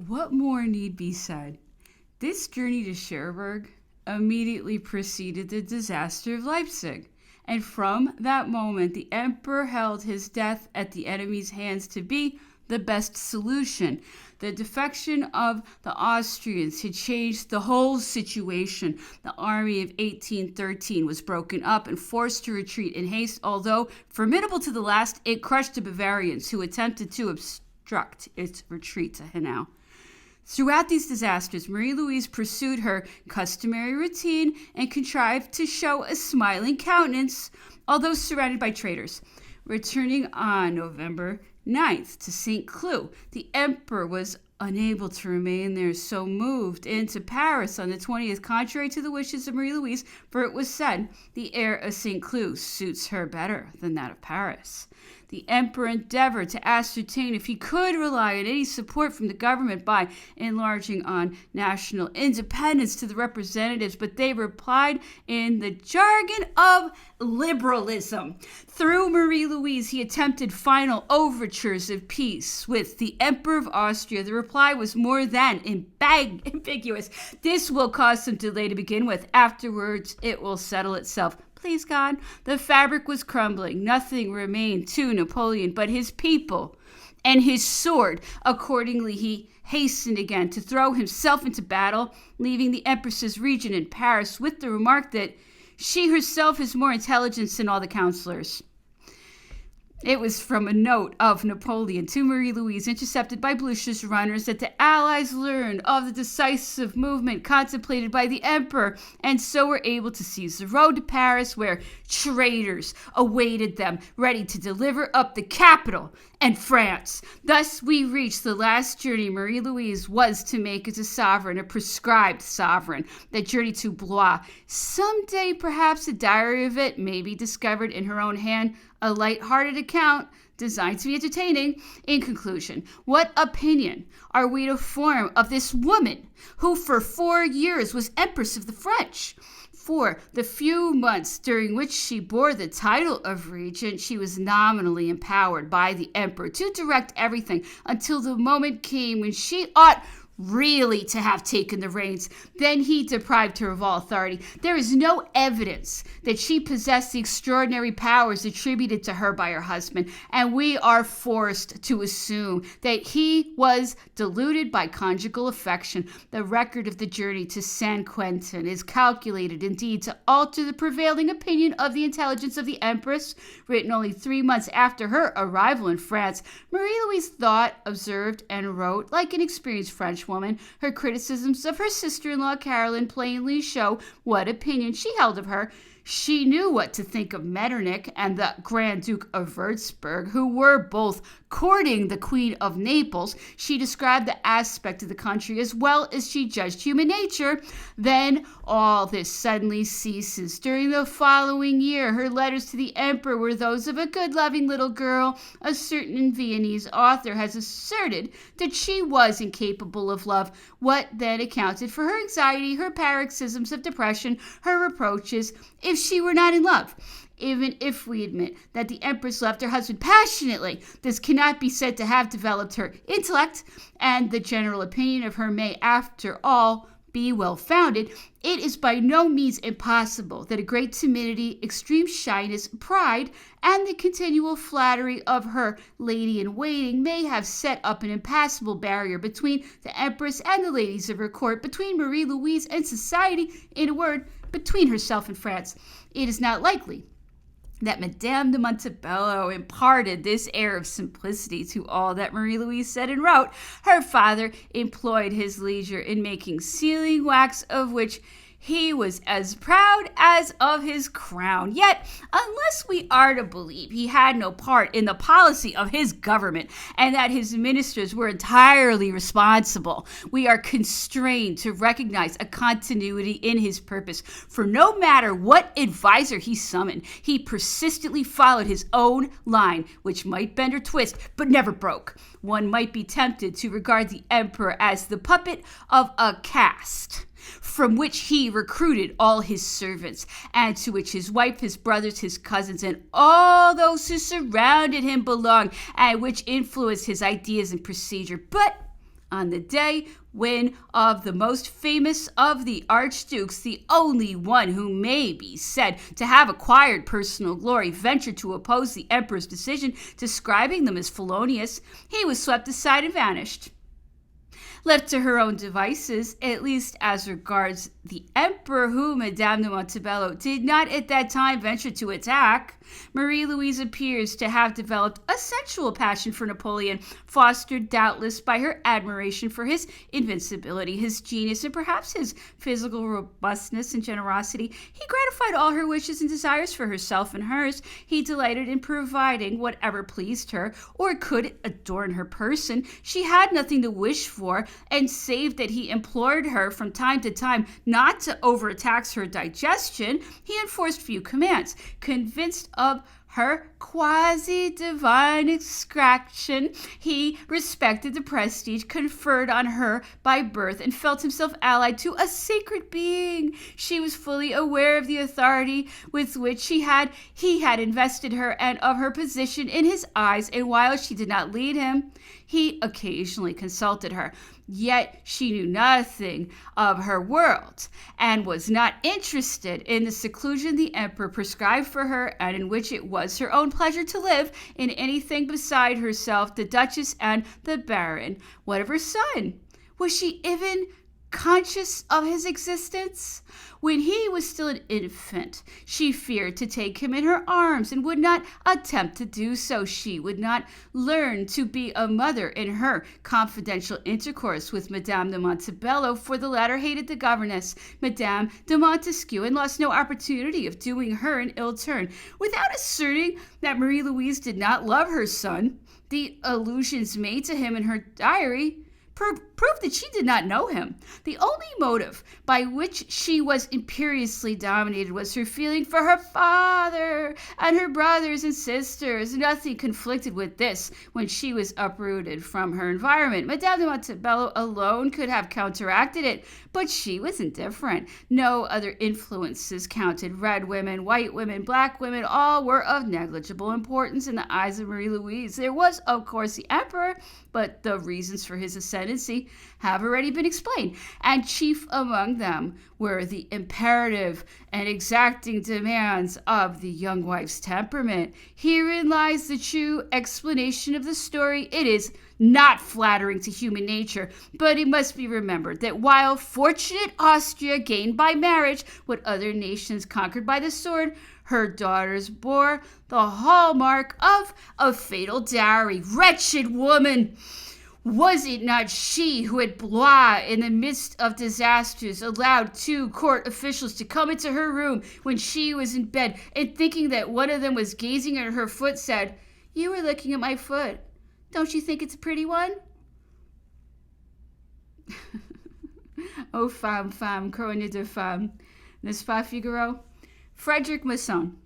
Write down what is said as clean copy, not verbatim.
what more need be said? This journey to Cherbourg immediately preceded the disaster of Leipzig, and from that moment the emperor held his death at the enemy's hands to be the best solution. The defection of the Austrians had changed the whole situation. The army of 1813 was broken up and forced to retreat in haste. Although formidable to the last, it crushed the Bavarians who attempted to obstruct its retreat to Hanau. Throughout these disasters, Marie-Louise pursued her customary routine and contrived to show a smiling countenance, although surrounded by traitors. Returning on November 9th to St. Cloud, the emperor was unable to remain there, so moved into Paris on the 20th, contrary to the wishes of Marie-Louise, for it was said the air of St. Cloud suits her better than that of Paris. The emperor endeavored to ascertain if he could rely on any support from the government by enlarging on national independence to the representatives, but they replied in the jargon of liberalism. Through Marie-Louise, he attempted final overtures of peace with the Emperor of Austria. The reply was more than ambiguous. This will cause some delay to begin with. Afterwards, it will settle itself. Please God. The fabric was crumbling. Nothing remained to Napoleon but his people and his sword. Accordingly, he hastened again to throw himself into battle, leaving the Empress's regent in Paris with the remark that she herself has more intelligence than all the counselors. It was from a note of Napoleon to Marie-Louise, intercepted by Blucher's runners, that the Allies learned of the decisive movement contemplated by the Emperor, and so were able to seize the road to Paris, where traitors awaited them, ready to deliver up the capital and France. Thus we reached the last journey Marie-Louise was to make as a sovereign, a prescribed sovereign, the journey to Blois. Someday, perhaps, a diary of it may be discovered in her own hand, a light-hearted account designed to be entertaining. In conclusion, what opinion are we to form of this woman who for 4 years was Empress of the French? For the few months during which she bore the title of regent, she was nominally empowered by the emperor to direct everything until the moment came when she ought really to have taken the reins. Then he deprived her of all authority. There is no evidence that she possessed the extraordinary powers attributed to her by her husband, and we are forced to assume that he was deluded by conjugal affection. The record of the journey to San Quentin is calculated indeed to alter the prevailing opinion of the intelligence of the Empress. Written only 3 months after her arrival in France, Marie-Louise thought, observed, and wrote like an experienced French woman. Her criticisms of her sister-in-law Caroline plainly show what opinion she held of her. She knew what to think of Metternich and the Grand Duke of Würzburg, who were both courting the Queen of Naples. She described the aspect of the country as well as she judged human nature. Then all this suddenly ceases. During the following year, her letters to the emperor were those of a good, loving little girl. A certain Viennese author has asserted that she was incapable of love. What then accounted for her anxiety, her paroxysms of depression, her reproaches, if she were not in love? Even if we admit that the Empress loved her husband passionately, this cannot be said to have developed her intellect, and the general opinion of her may, after all, be well-founded. It is by no means impossible that a great timidity, extreme shyness, pride, and the continual flattery of her lady-in-waiting may have set up an impassable barrier between the Empress and the ladies of her court, between Marie-Louise and society, in a word, between herself and France. It is not likely that Madame de Montebello imparted this air of simplicity to all that Marie-Louise said and wrote. Her father employed his leisure in making sealing wax, of which he was as proud as of his crown. Yet, unless we are to believe he had no part in the policy of his government and that his ministers were entirely responsible, we are constrained to recognize a continuity in his purpose. For no matter what advisor he summoned, he persistently followed his own line, which might bend or twist, but never broke. One might be tempted to regard the emperor as the puppet of a caste from which he recruited all his servants, and to which his wife, his brothers, his cousins, and all those who surrounded him belonged, and which influenced his ideas and procedure. But On the day when of the most famous of the archdukes, the only one who may be said to have acquired personal glory, ventured to oppose the emperor's decision, describing them as felonious, he was swept aside and vanished. Left to her own devices, at least as regards the emperor, whom Madame de Montebello did not at that time venture to attack, Marie Louise appears to have developed a sensual passion for Napoleon, fostered doubtless by her admiration for his invincibility, his genius, and perhaps his physical robustness and generosity. He gratified all her wishes and desires for herself and hers. He delighted in providing whatever pleased her or could adorn her person. She had nothing to wish for, and save that he implored her from time to time not to overtax her digestion, he enforced few commands. Convinced of her quasi-divine extraction, he respected the prestige conferred on her by birth and felt himself allied to a sacred being. She was fully aware of the authority with which he had invested her and of her position in his eyes, and while she did not lead him, he occasionally consulted her. Yet she knew nothing of her world and was not interested in the seclusion the emperor prescribed for her, and in which it was her own pleasure to live, in anything beside herself, the duchess and the baron. What of her son? Was she even conscious of his existence? When he was still an infant, she feared to take him in her arms and would not attempt to do so. She would not learn to be a mother in her confidential intercourse with Madame de Montebello, for the latter hated the governess, Madame de Montesquieu, and lost no opportunity of doing her an ill turn. Without asserting that Marie Louise did not love her son, the allusions made to him in her diary proved that she did not know him. The only motive by which she was imperiously dominated was her feeling for her father and her brothers and sisters. Nothing conflicted with this when she was uprooted from her environment. Madame de Montebello alone could have counteracted it, but she was indifferent. No other influences counted. Red women, white women, black women, all were of negligible importance in the eyes of Marie Louise. There was, of course, the emperor, but the reasons for his ascendancy have already been explained, and chief among them were the imperative and exacting demands of the young wife's temperament. Herein lies the true explanation of the story. It is not flattering to human nature, but it must be remembered that while fortunate Austria gained by marriage what other nations conquered by the sword, her daughters bore the hallmark of a fatal dowry. Wretched woman! Was it not she who at Blois, in the midst of disasters, allowed 2 court officials to come into her room when she was in bed, and thinking that one of them was gazing at her foot, said, "You were looking at my foot. Don't you think it's a pretty one?" Oh, femme, corogne de femme. N'est-ce pas, Figaro? Frederick Masson.